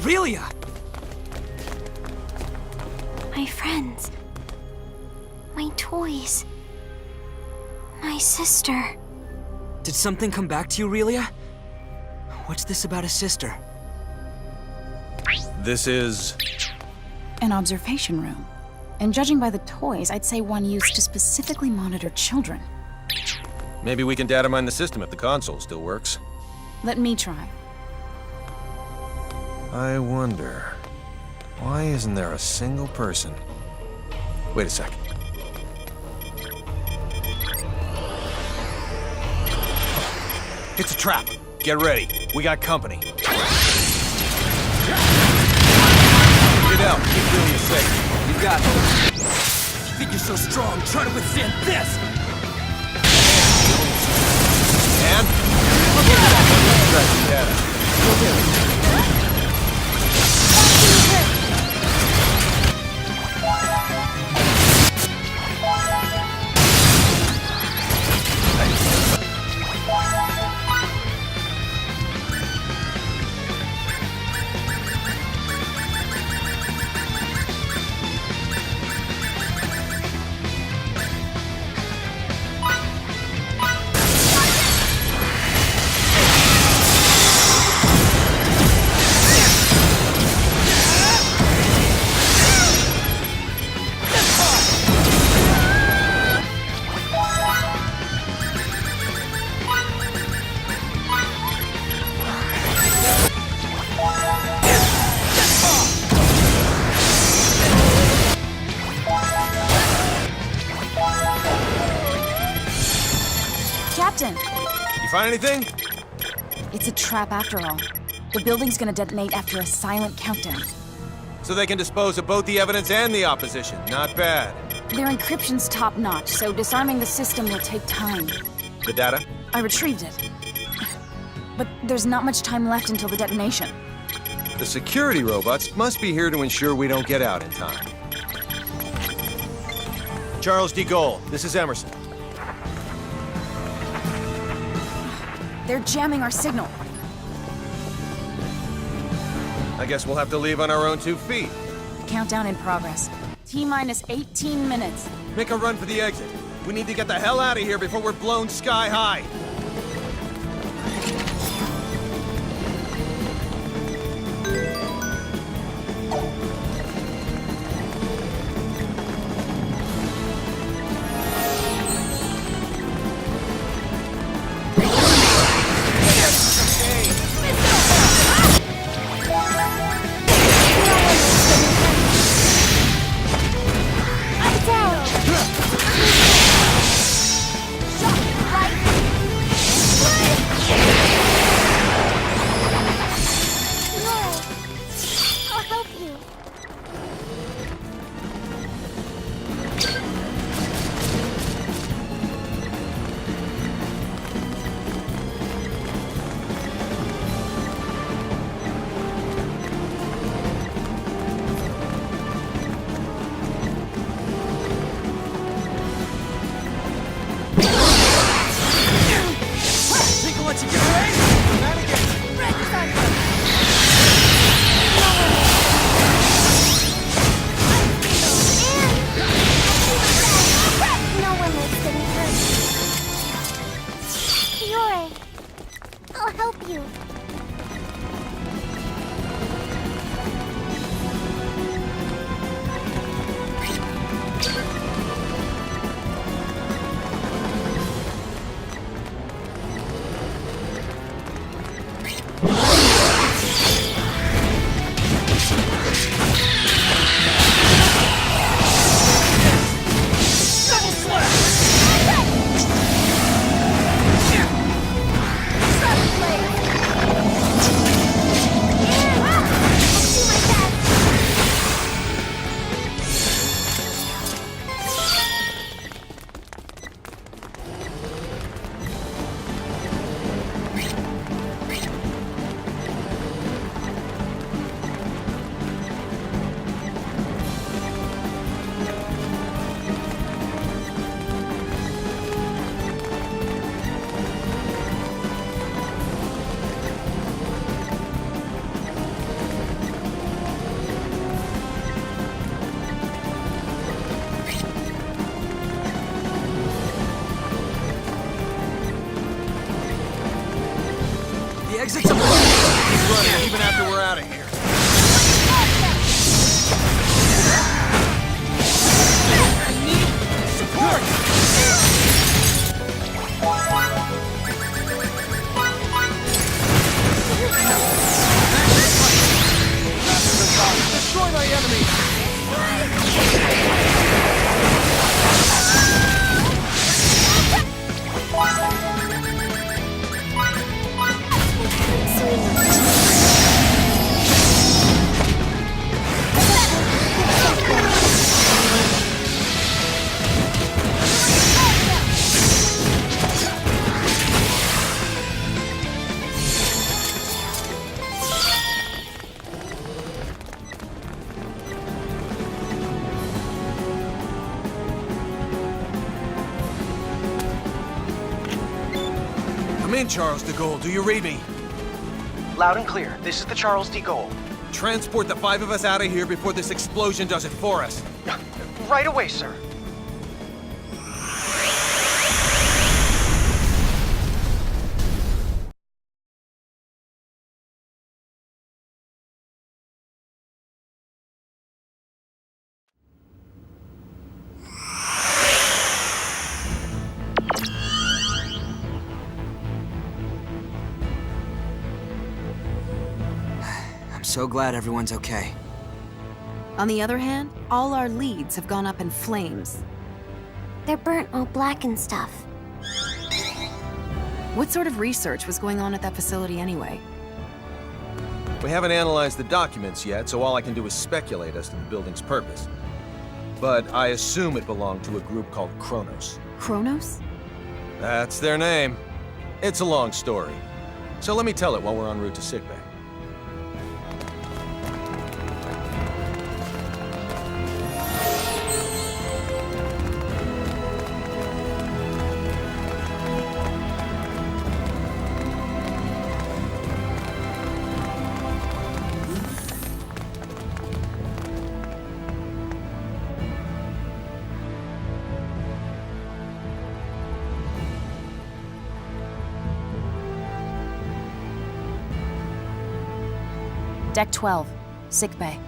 Relia! My friends. My toys. My sister. Did something come back to you, Relia? What's this about a sister? This is... an observation room. And judging by the toys, I'd say one used to specifically monitor children. Maybe we can data mine the system if the console still works. Let me try. I wonder... why isn't there a single person? Wait a sec. It's a trap. Get ready. We got company. Get out. Keep Relia safe. You got it. You think you're so strong, try to withstand this! And? Look at that. Captain! You find anything? It's a trap after all. The building's gonna detonate after a silent countdown. So they can dispose of both the evidence and the opposition. Not bad. Their encryption's top-notch, so disarming the system will take time. The data? I retrieved it. But there's not much time left until the detonation. The security robots must be here to ensure we don't get out in time. Charles D. Gaulle, this is Emerson. They're jamming our signal. I guess we'll have to leave on our own 2 feet. Countdown in progress. T-minus 18 minutes. Make a run for the exit. We need to get the hell out of here before we're blown sky high. exit's up. Keep running, even after we're out of here. I need support! Destroy my enemy! Come in, Charles de Gaulle. Do you read me? Loud and clear. This is the Charles de Gaulle. Transport the 5 of us out of here before this explosion does it for us. Right away, sir. I'm so glad everyone's okay. On the other hand, all our leads have gone up in flames. They're burnt all black and stuff. What sort of research was going on at that facility anyway? We haven't analyzed the documents yet, so all I can do is speculate as to the building's purpose. But I assume it belonged to a group called Kronos. Kronos? That's their name. It's a long story. So let me tell it while we're en route to sickbay. Deck 12, sickbay.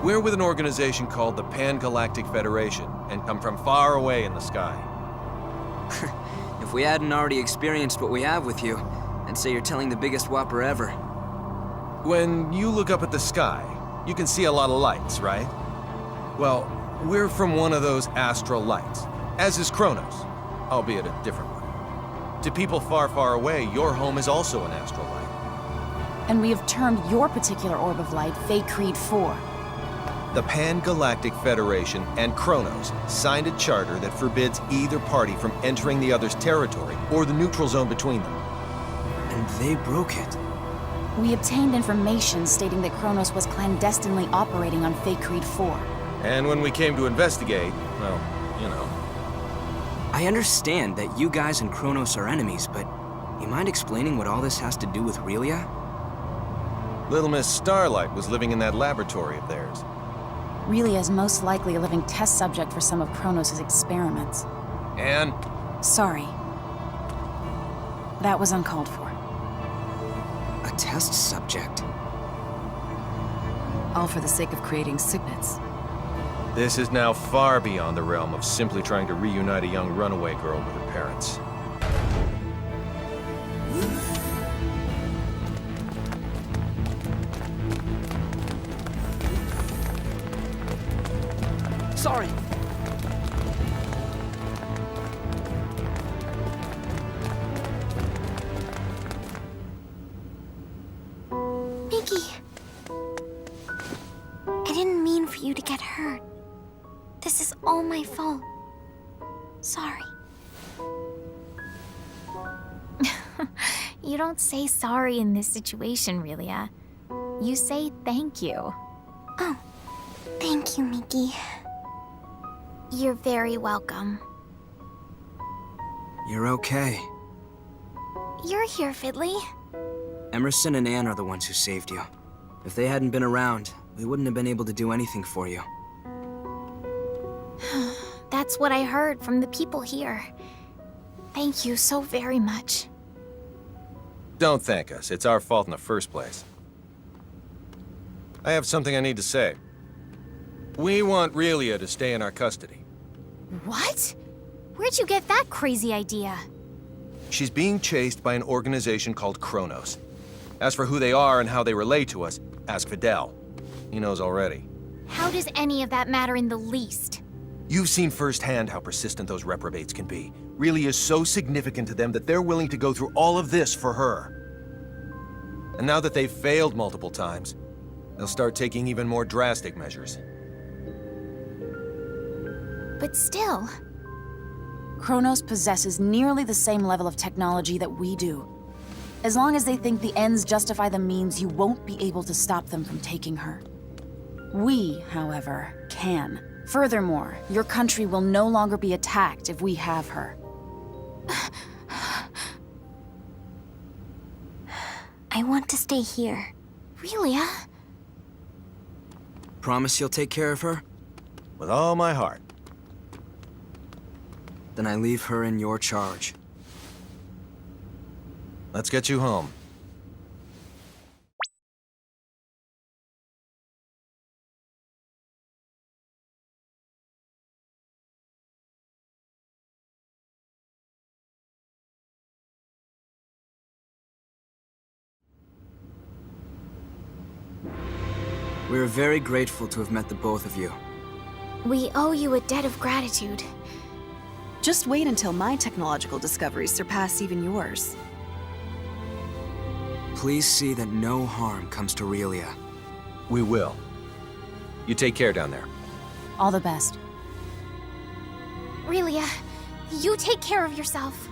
We're with an organization called the Pan-Galactic Federation, and come from far away in the sky. If we hadn't already experienced what we have with you, I'd say you're telling the biggest whopper ever. When you look up at the sky, you can see a lot of lights, right? Well, we're from one of those astral lights, as is Kronos, albeit a different one. To people far, far away, your home is also an astral light. And we have termed your particular orb of light Fate Creed 4. The Pan-Galactic Federation and Kronos signed a charter that forbids either party from entering the other's territory or the neutral zone between them. And they broke it. We obtained information stating that Kronos was clandestinely operating on Fate Creed 4. And when we came to investigate, well, you know. I understand that you guys and Kronos are enemies, but you mind explaining what all this has to do with Relia? Little Miss Starlight was living in that laboratory of theirs. Relia is most likely a living test subject for some of Kronos' experiments. And? Sorry. That was uncalled for. A test subject? All for the sake of creating signets. This is now far beyond the realm of simply trying to reunite a young runaway girl with her parents. Sorry. Mickey! I didn't mean for you to get hurt. This is all my fault. Sorry. You don't say sorry in this situation, Relia. You say thank you. Oh, thank you, Mickey. You're very welcome. You're okay. You're here, Fiddly. Emerson and Anne are the ones who saved you. If they hadn't been around, we wouldn't have been able to do anything for you. That's what I heard from the people here. Thank you so very much. Don't thank us. It's our fault in the first place. I have something I need to say. We want Relia to stay in our custody. What? Where'd you get that crazy idea? She's being chased by an organization called Kronos. As for who they are and how they relate to us, ask Fidel. He knows already. How does any of that matter in the least? You've seen firsthand how persistent those reprobates can be. Relia is so significant to them that they're willing to go through all of this for her. And now that they've failed multiple times, they'll start taking even more drastic measures. But still... Kronos possesses nearly the same level of technology that we do. As long as they think the ends justify the means, you won't be able to stop them from taking her. We, however, can. Furthermore, your country will no longer be attacked if we have her. I want to stay here. Relia? Promise you'll take care of her? With all my heart. Then I leave her in your charge. Let's get you home. We're very grateful to have met the both of you. We owe you a debt of gratitude. Just wait until my technological discoveries surpass even yours. Please see that no harm comes to Relia. We will. You take care down there. All the best. Relia, you take care of yourself.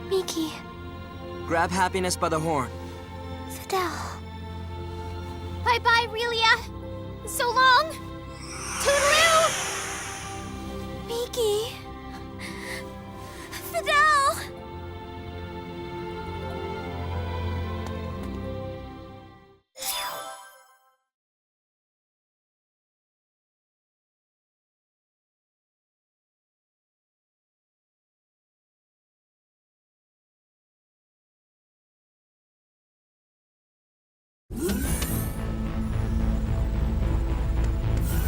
Miki, Grab happiness by the horn. Fidel. Bye-bye, Relia! So long! Toodaloo! Miki. Fidel!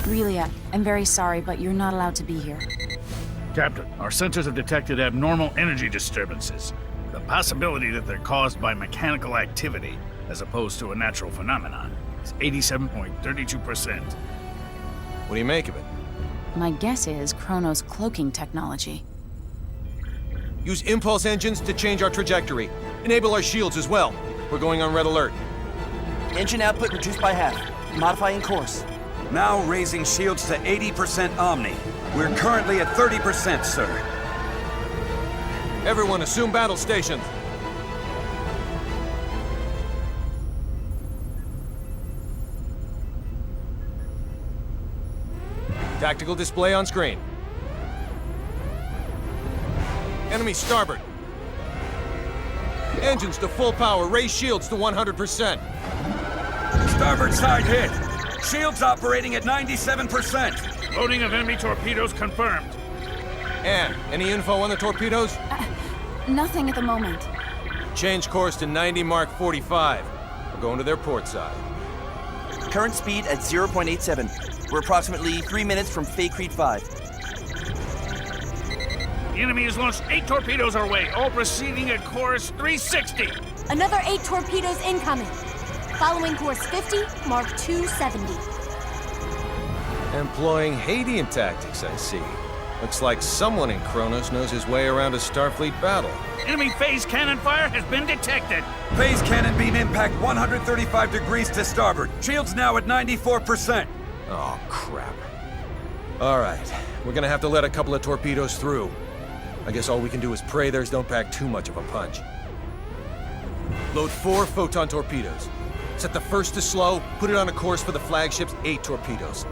Relia, I'm very sorry, but you're not allowed to be here. Captain, our sensors have detected abnormal energy disturbances. The possibility that they're caused by mechanical activity, as opposed to a natural phenomenon, is 87.32%. What do you make of it? My guess is Kronos' cloaking technology. Use impulse engines to change our trajectory. Enable our shields as well. We're going on red alert. Engine output reduced by half. Modifying course. Now raising shields to 80% Omni. We're currently at 30%, sir. Everyone assume battle stations. Tactical display on screen. Enemy starboard. Engines to full power. Raise shields to 100%. Starboard side hit. Shields operating at 97%. Loading of enemy torpedoes confirmed. Anne, any info on the torpedoes? Nothing at the moment. Change course to 90 Mark 45. We're going to their port side. Current speed at 0.87. We're approximately 3 minutes from Fay Creed 5. The enemy has launched 8 torpedoes our way, all proceeding at course 360. Another 8 torpedoes incoming. Following course 50, Mark 270. Employing Hadean tactics, I see. Looks like someone in Kronos knows his way around a Starfleet battle. Enemy phase cannon fire has been detected. Phase cannon beam impact 135 degrees to starboard. Shields now at 94%. Oh, crap. All right, we're gonna have to let a couple of torpedoes through. I guess all we can do is pray theirs don't pack too much of a punch. Load 4 photon torpedoes. Set the first to slow, put it on a course for the flagship's 8 torpedoes.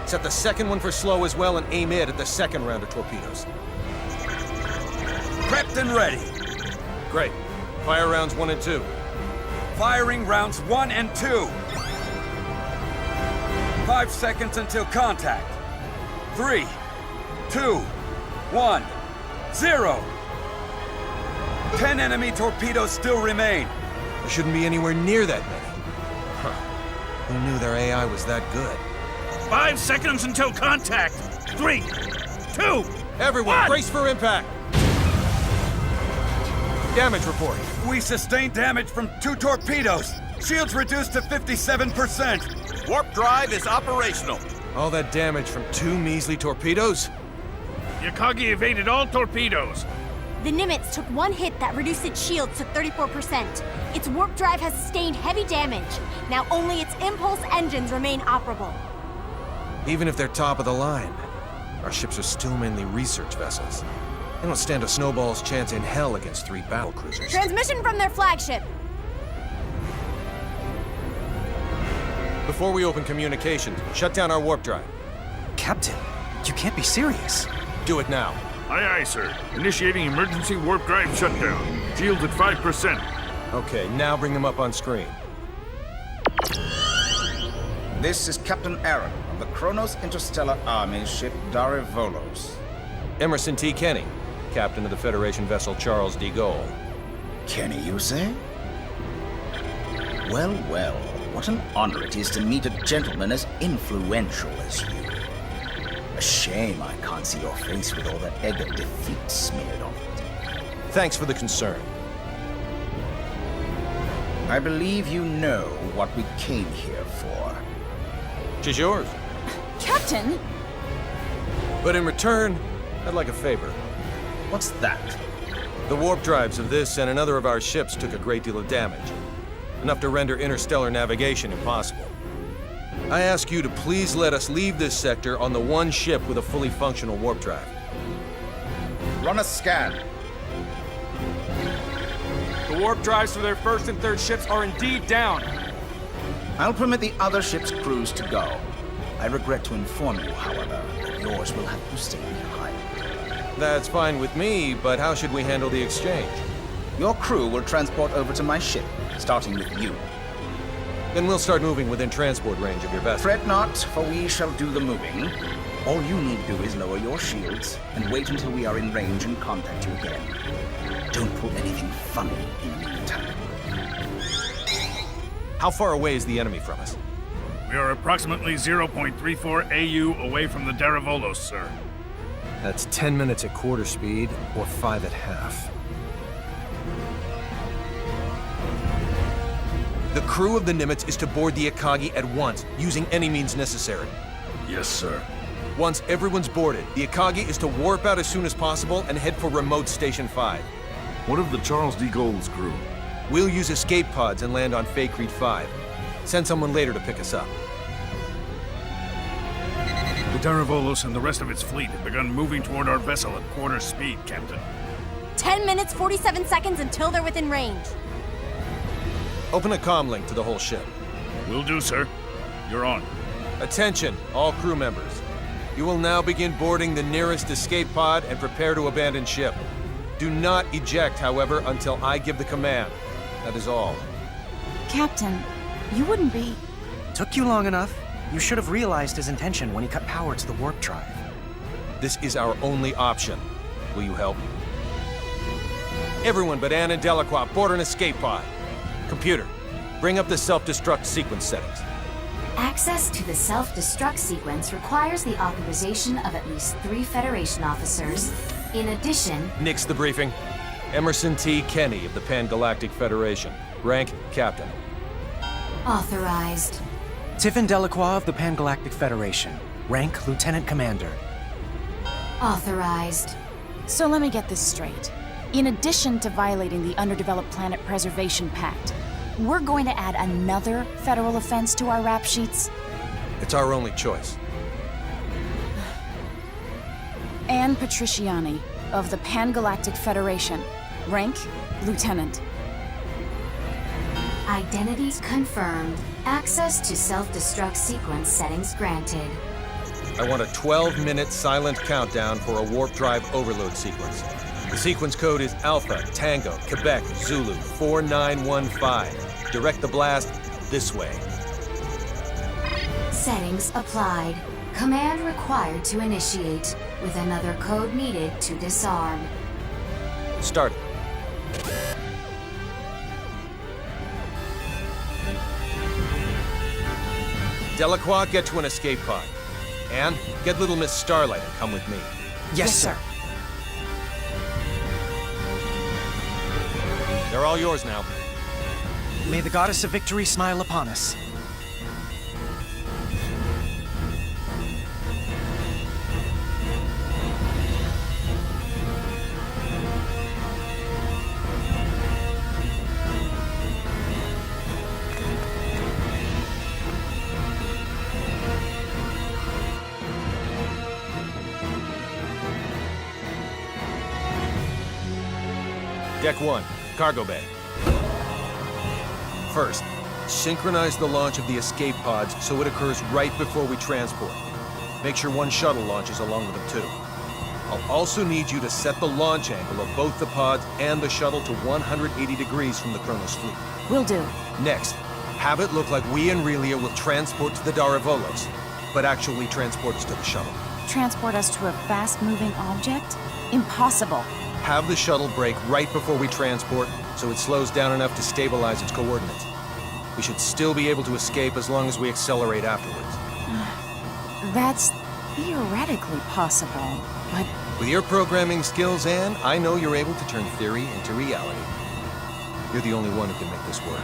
Set the second one for slow as well and aim it at the second round of torpedoes. Prepped and ready. Great. Fire rounds 1 and 2. Firing rounds 1 and 2. 5 seconds until contact. 3, 2, 1, 0. 10 enemy torpedoes still remain. There shouldn't be anywhere near that many. Huh. Who knew their AI was that good? 5 seconds until contact. 3, 2, Everyone, 1. brace for impact! Damage report. We sustained damage from 2 torpedoes. Shields reduced to 57%. Warp drive is operational. All that damage from 2 measly torpedoes? Yakagi evaded all torpedoes. The Nimitz took one hit that reduced its shields to 34%. Its warp drive has sustained heavy damage. Now only its impulse engines remain operable. Even if they're top of the line, our ships are still mainly research vessels. They don't stand a snowball's chance in hell against 3 battlecruisers. Transmission from their flagship. Before we open communications, shut down our warp drive. Captain, you can't be serious. Do it now. Aye, aye, sir. Initiating emergency warp drive shutdown. Shields at 5%. Okay, now bring them up on screen. This is Captain Aaron of the Kronos Interstellar Army ship Darivolos. Emerson T. Kenny, captain of the Federation vessel Charles de Gaulle. Kenny, you say? Well, well, what an honor it is to meet a gentleman as influential as you. A shame I can't see your face with all that egg of defeat smeared on it. Thanks for the concern. I believe you know what we came here for. She's yours. Captain! But in return, I'd like a favor. What's that? The warp drives of this and another of our ships took a great deal of damage. Enough to render interstellar navigation impossible. I ask you to please let us leave this sector on the one ship with a fully functional warp drive. Run a scan. The warp drives for their first and third ships are indeed down. I'll permit the other ship's crews to go. I regret to inform you, however, that yours will have to stay behind. That's fine with me, but how should we handle the exchange? Your crew will transport over to my ship, starting with you. Then we'll start moving within transport range of your vessel. Fret not, for we shall do the moving. All you need do is lower your shields and wait until we are in range and contact you again. Don't pull anything funny in the meantime. How far away is the enemy from us? We are approximately 0.34 AU away from the Darivolos, sir. That's 10 minutes at quarter speed, or 5 at half. The crew of the Nimitz is to board the Akagi at once, using any means necessary. Yes, sir. Once everyone's boarded, the Akagi is to warp out as soon as possible and head for remote Station 5. What of the Charles de Gaulle's crew? We'll use escape pods and land on Faithlessness 5. Send someone later to pick us up. The Darivolos and the rest of its fleet have begun moving toward our vessel at quarter speed, Captain. 10 minutes, 47 seconds until they're within range. Open a comm link to the whole ship. Will do, sir. You're on. Attention, all crew members. You will now begin boarding the nearest escape pod and prepare to abandon ship. Do not eject, however, until I give the command. That is all. Captain, you wouldn't be... Took you long enough. You should have realized his intention when he cut power to the warp drive. This is our only option. Will you help? Everyone but Anne and Delacroix board an escape pod. Computer, bring up the self-destruct sequence settings. Access to the self-destruct sequence requires the authorization of at least 3 Federation officers. In addition... Nix the briefing. Emerson T. Kenny of the Pan-Galactic Federation. Rank, Captain. Authorized. Tiffin Delacroix of the Pan-Galactic Federation. Rank, Lieutenant Commander. Authorized. So let me get this straight. In addition to violating the Underdeveloped Planet Preservation Pact, we're going to add another federal offense to our rap sheets? It's our only choice. Anne Patriciani of the Pan-Galactic Federation. Rank, Lieutenant. Identities confirmed. Access to self-destruct sequence settings granted. I want a 12-minute silent countdown for a warp drive overload sequence. The sequence code is Alpha, Tango, Quebec, Zulu, 4915. Direct the blast this way. Settings applied. Command required to initiate, with another code needed to disarm. Start. Delacroix, get to an escape pod. Anne, get little Miss Starlight and come with me. Yes, sir. They're all yours now. May the goddess of victory smile upon us. Deck 1, cargo bay. First, synchronize the launch of the escape pods so it occurs right before we transport. Make sure one shuttle launches along with them too. I'll also need you to set the launch angle of both the pods and the shuttle to 180 degrees from the Kronos fleet. Will do. Next, have it look like we and Relia will transport to the Daravolos, but actually transport us to the shuttle. Transport us to a fast-moving object? Impossible. Have the shuttle brake right before we transport, so it slows down enough to stabilize its coordinates. We should still be able to escape as long as we accelerate afterwards. That's theoretically possible, but... With your programming skills, Anne, I know you're able to turn theory into reality. You're the only one who can make this work.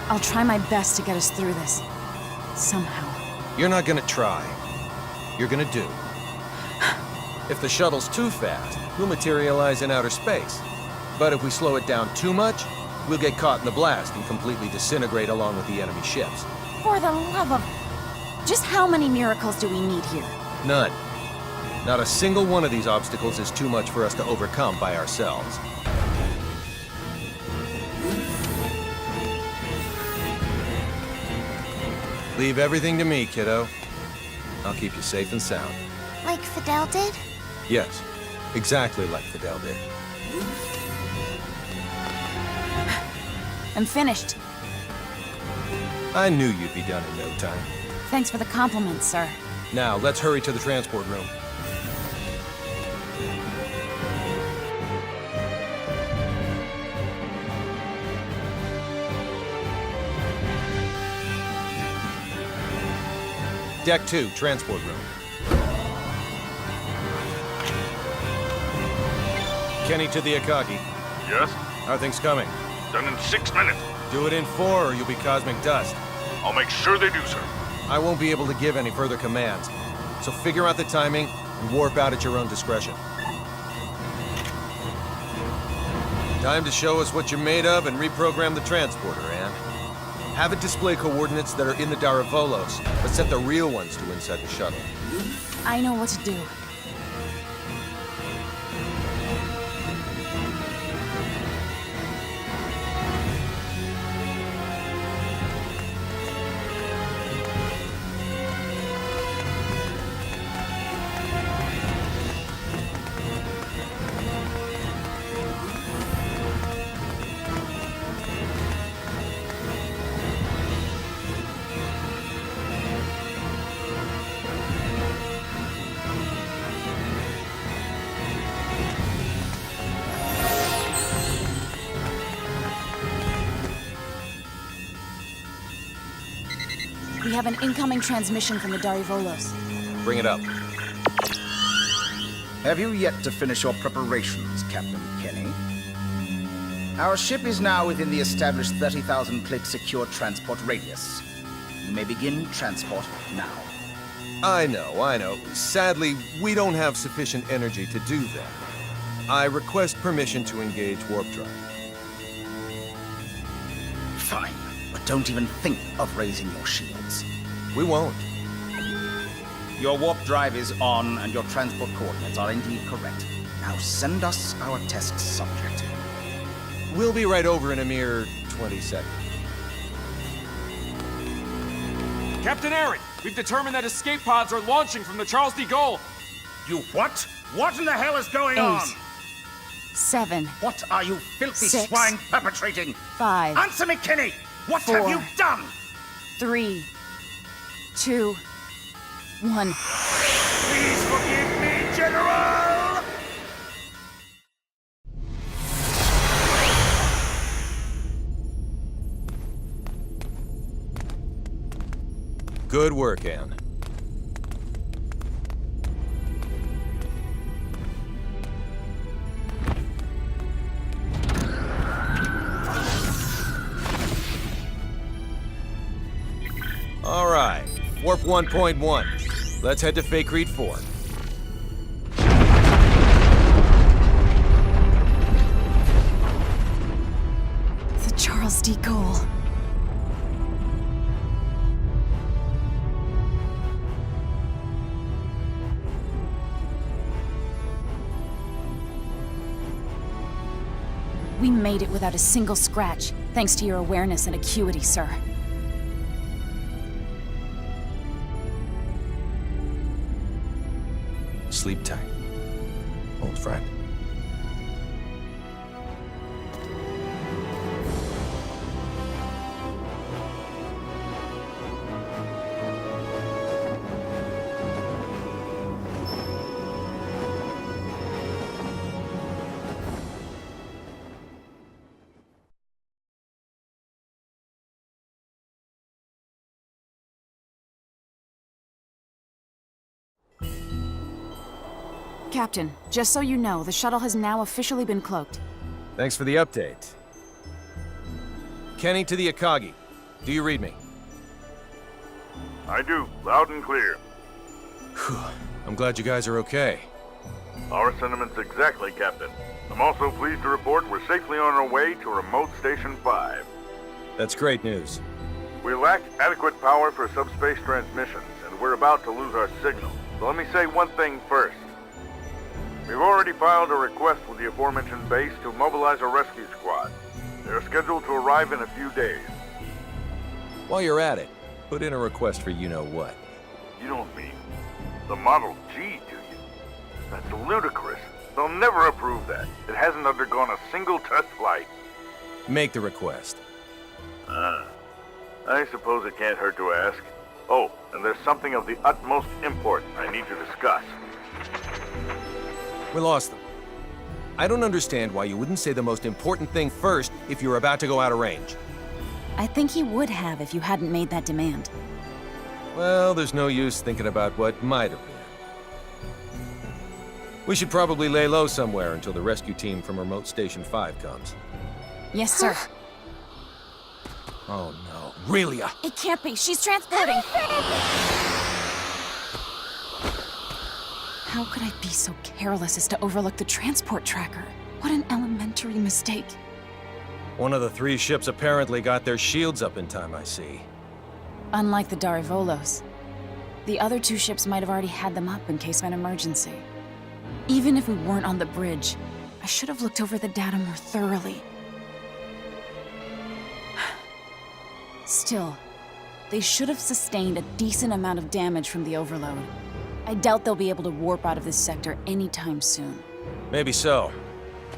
I'll try my best to get us through this. Somehow. You're not gonna try. You're gonna do. If the shuttle's too fast, we'll materialize in outer space. But if we slow it down too much, we'll get caught in the blast and completely disintegrate along with the enemy ships. For the love of... Just how many miracles do we need here? None. Not a single one of these obstacles is too much for us to overcome by ourselves. Leave everything to me, kiddo. I'll keep you safe and sound. Like Fidel did? Yes, exactly like Fidel did. I'm finished. I knew you'd be done in no time. Thanks for the compliment, sir. Now, let's hurry to the transport room. Deck 2, transport room. Kenny to the Akagi. Yes? How are things coming? Done in 6 minutes. Do it in 4 or you'll be cosmic dust. I'll make sure they do, sir. I won't be able to give any further commands, so figure out the timing and warp out at your own discretion. Time to show us what you're made of and reprogram the transporter, Anne. Have it display coordinates that are in the Daravolos, but set the real ones to inside the shuttle. I know what to do. We have an incoming transmission from the Daravolos. Bring it up. Have you yet to finish your preparations, Captain Kenny? Our ship is now within the established 30,000-click secure transport radius. You may begin transport now. I know. Sadly, we don't have sufficient energy to do that. I request permission to engage warp drive. Fine, but don't even think of raising your shields. We won't. Your warp drive is on, and your transport coordinates are indeed correct. Now send us our test subject. We'll be right over in a mere 20 seconds. Captain Aaron, we've determined that escape pods are launching from the Charles de Gaulle. You what? What in the hell is going 8, on? 7. What are you filthy 6, swine perpetrating? 5. Answer me, Kenny! What 4, have you done? 3, 2, 1. Please forgive me, General! Good work, Anne. All right, Warp 1.1. Let's head to Faithlessness 4. The Charles D. Cole. We made it without a single scratch, thanks to your awareness and acuity, sir. Sleep tight, old friend. Captain, just so you know, the shuttle has now officially been cloaked. Thanks for the update. Kenny to the Akagi. Do you read me? I do, loud and clear. I'm glad you guys are okay. Our sentiments exactly, Captain. I'm also pleased to report we're safely on our way to Remote Station 5. That's great news. We lack adequate power for subspace transmissions, and we're about to lose our signal. So let me say one thing first. We've already filed a request with the aforementioned base to mobilize a rescue squad. They're scheduled to arrive in a few days. While you're at it, put in a request for you-know-what. You don't mean the Model G, do you? That's ludicrous. They'll never approve that. It hasn't undergone a single test flight. Make the request. I suppose it can't hurt to ask. Oh, and there's something of the utmost import I need to discuss. We lost them. I don't understand why you wouldn't say the most important thing first if you're about to go out of range. I think he would have if you hadn't made that demand. Well, there's no use thinking about what might have been. We should probably lay low somewhere until the rescue team from Remote Station 5 comes. Yes, sir. Oh no, Relia! It can't be. She's transporting. How could I be so careless as to overlook the transport tracker? What an elementary mistake. One of the 3 ships apparently got their shields up in time, I see. Unlike the Darivolos, the other 2 ships might have already had them up in case of an emergency. Even if we weren't on the bridge, I should have looked over the data more thoroughly. Still, they should have sustained a decent amount of damage from the overload. I doubt they'll be able to warp out of this sector anytime soon. Maybe so,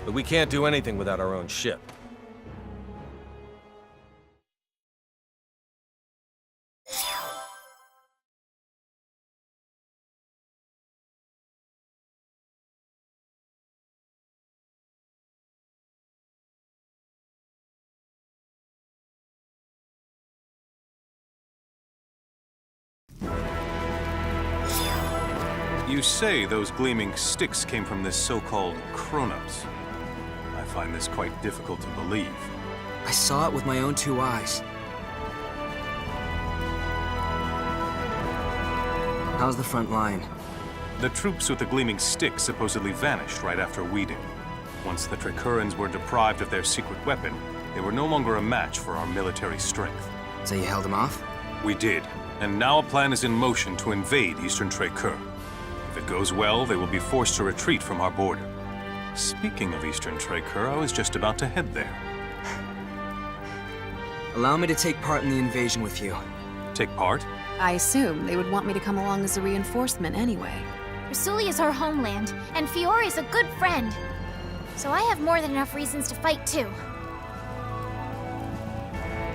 but we can't do anything without our own ship. You say those gleaming sticks came from this so-called Kronos. I find this quite difficult to believe. I saw it with my own 2 eyes. How's the front line? The troops with the gleaming sticks supposedly vanished right after Weeding. Once the Tricurans were deprived of their secret weapon, they were no longer a match for our military strength. So you held them off? We did, and now a plan is in motion to invade Eastern Tricur. If it goes well, they will be forced to retreat from our border. Speaking of Eastern Tricur, I was just about to head there. Allow me to take part in the invasion with you. Take part? I assume they would want me to come along as a reinforcement anyway. Rasuli is our homeland, and Fiore is a good friend. So I have more than enough reasons to fight too.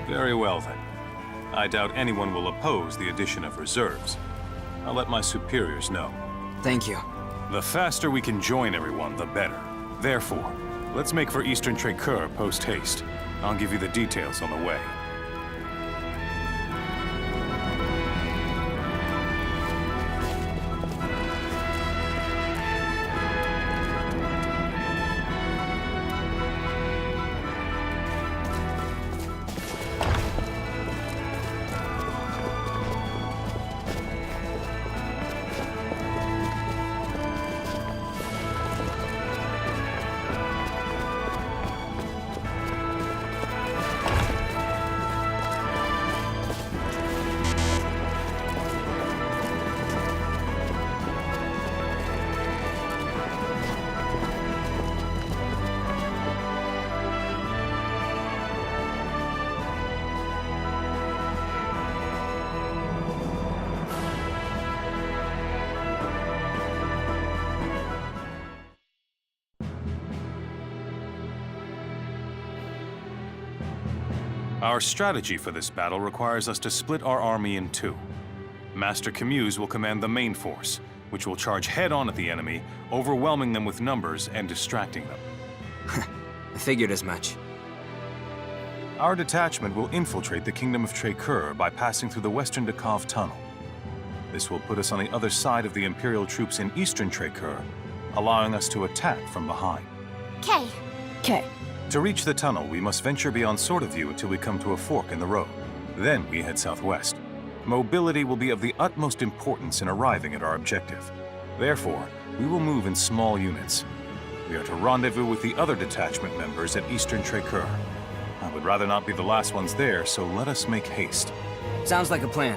Very well then. I doubt anyone will oppose the addition of reserves. I'll let my superiors know. Thank you. The faster we can join everyone, the better. Therefore, let's make for Eastern Tricur post-haste. I'll give you the details on the way. Our strategy for this battle requires us to split our army in two. Master Camuse will command the main force, which will charge head-on at the enemy, overwhelming them with numbers and distracting them. I figured as much. Our detachment will infiltrate the Kingdom of Trécœur by passing through the Western Dekov Tunnel. This will put us on the other side of the Imperial troops in Eastern Trécœur, allowing us to attack from behind. Okay. To reach the tunnel, we must venture beyond Sword of View until we come to a fork in the road. Then we head southwest. Mobility will be of the utmost importance in arriving at our objective. Therefore, we will move in small units. We are to rendezvous with the other detachment members at Eastern Trécœur. I would rather not be the last ones there, so let us make haste. Sounds like a plan.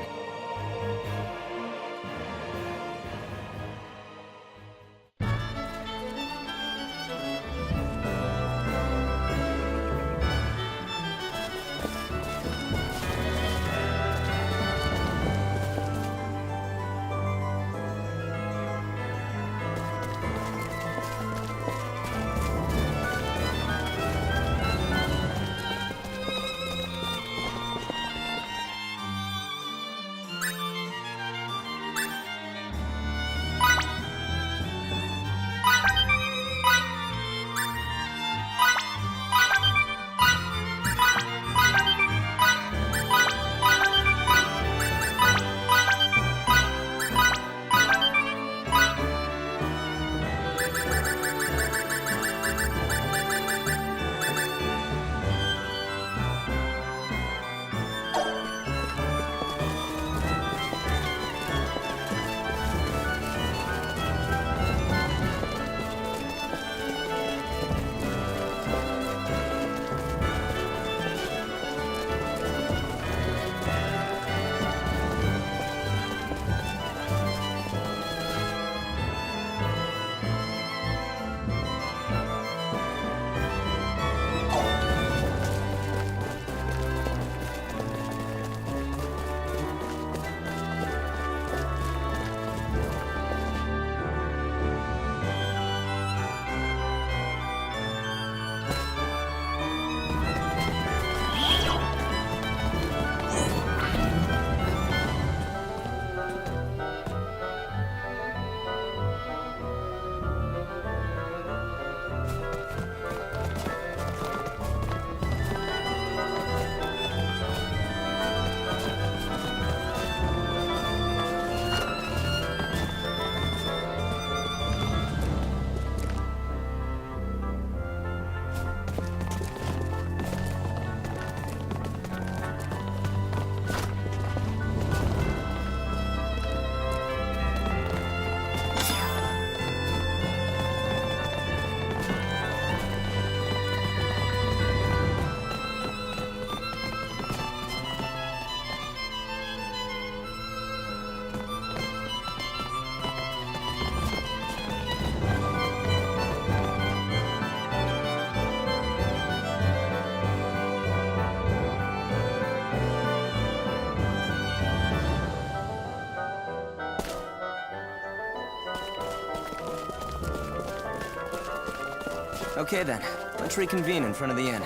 Okay then, let's reconvene in front of the inn.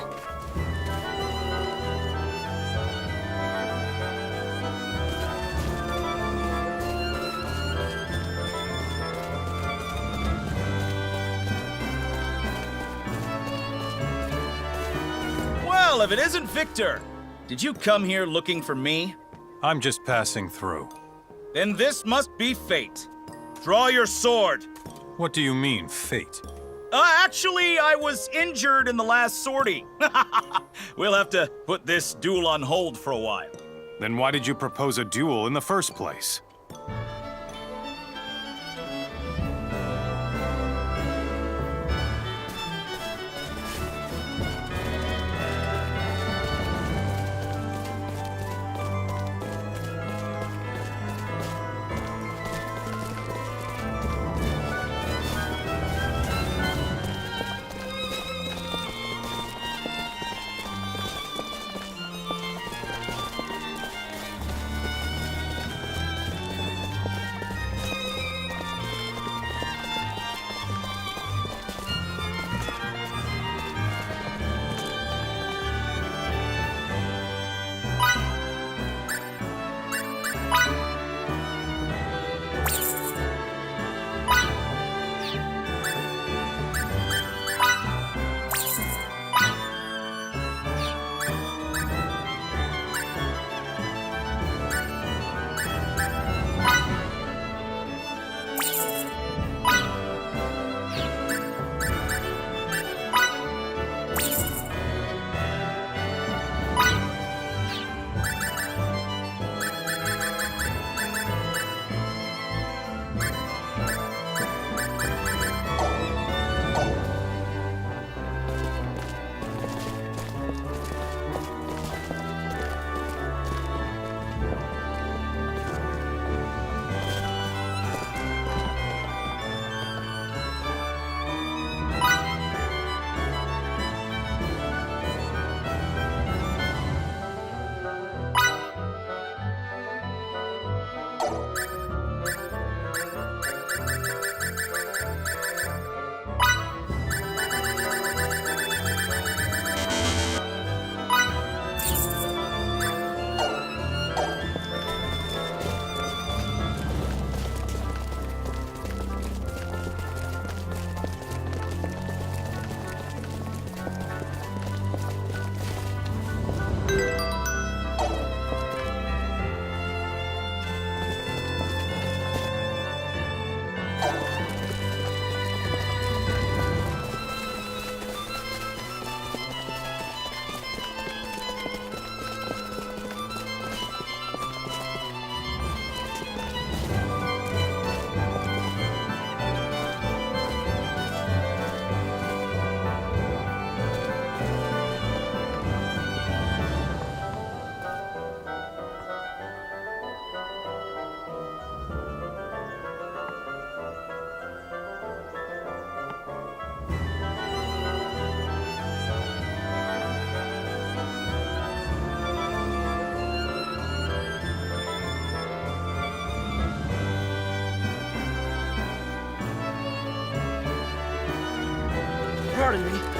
Well, if it isn't Victor! Did you come here looking for me? I'm just passing through. Then this must be fate. Draw your sword! What do you mean, fate? Actually, I was injured in the last sortie. We'll have to put this duel on hold for a while. Then why did you propose a duel in the first place? Pardon me.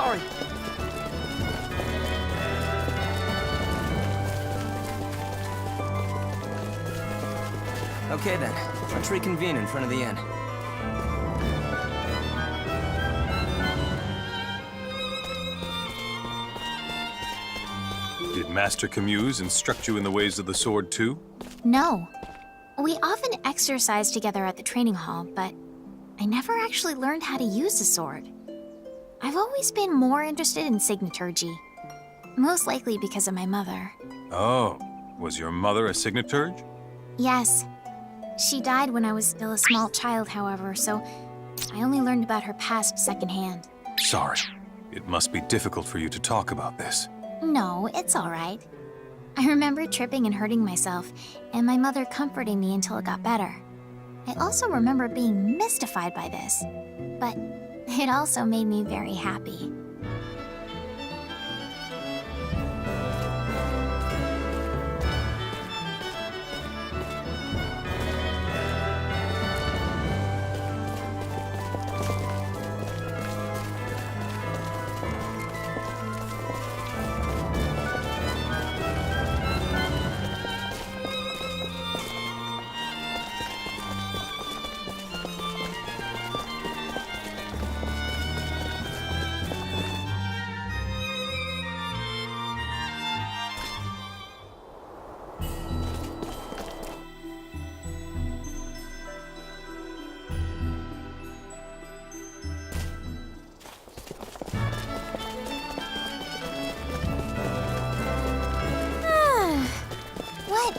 Sorry. Okay then, let's reconvene in front of the inn. Did Master Camuse instruct you in the ways of the sword too? No. We often exercise together at the training hall, but I never actually learned how to use the sword. I've always been more interested in signaturgy. Most likely because of my mother. Oh, was your mother a signaturge? Yes. She died when I was still a small child, however, so I only learned about her past secondhand. Sorry. It must be difficult for you to talk about this. No, it's all right. I remember tripping and hurting myself, and my mother comforting me until it got better. I also remember being mystified by this, but it also made me very happy.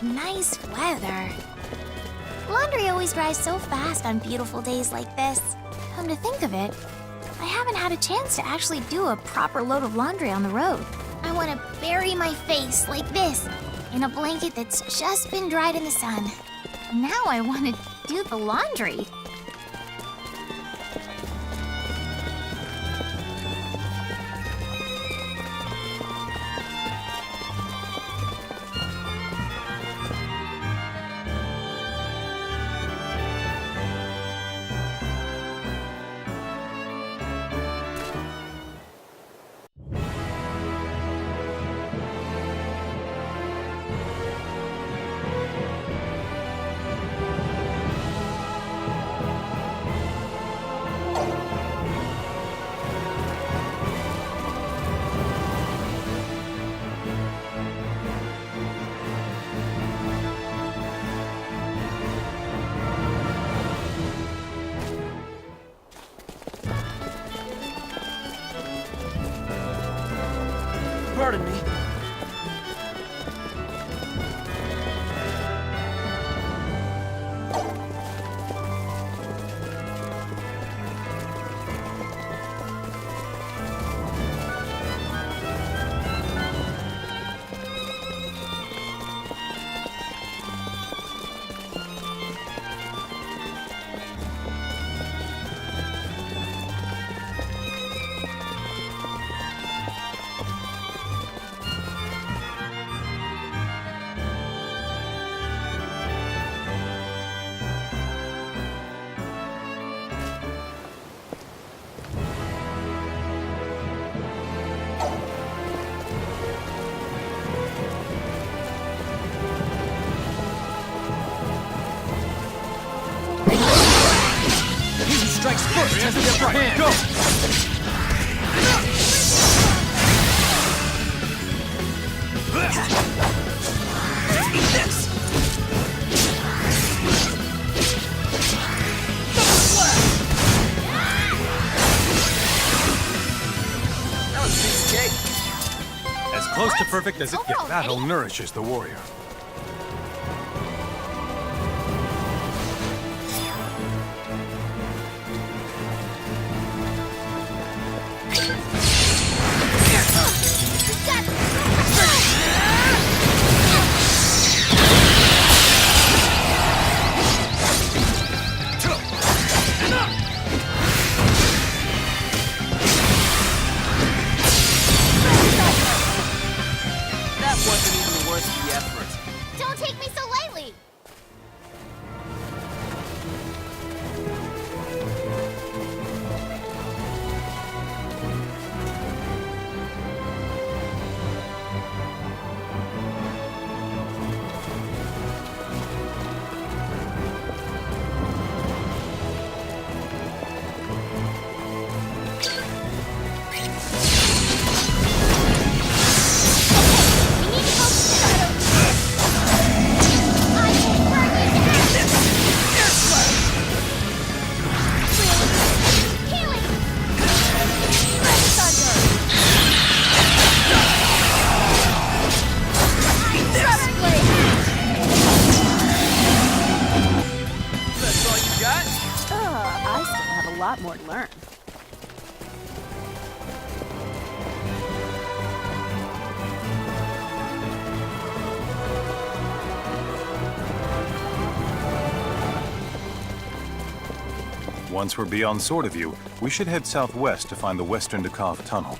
Nice weather. Laundry always dries so fast on beautiful days like this. Come to think of it, I haven't had a chance to actually do a proper load of laundry on the road. I want to bury my face like this in a blanket that's just been dried in the sun. Now I want to do the laundry. Pardon me. Strikes first as the upper hand. Go! Eat this! That was a piece of cake. As close to perfect as it gets. Battle nourishes the warrior. Don't take me so lightly! lot more to learn. Once we're beyond Sword of View, we should head southwest to find the Western Dakov Tunnel.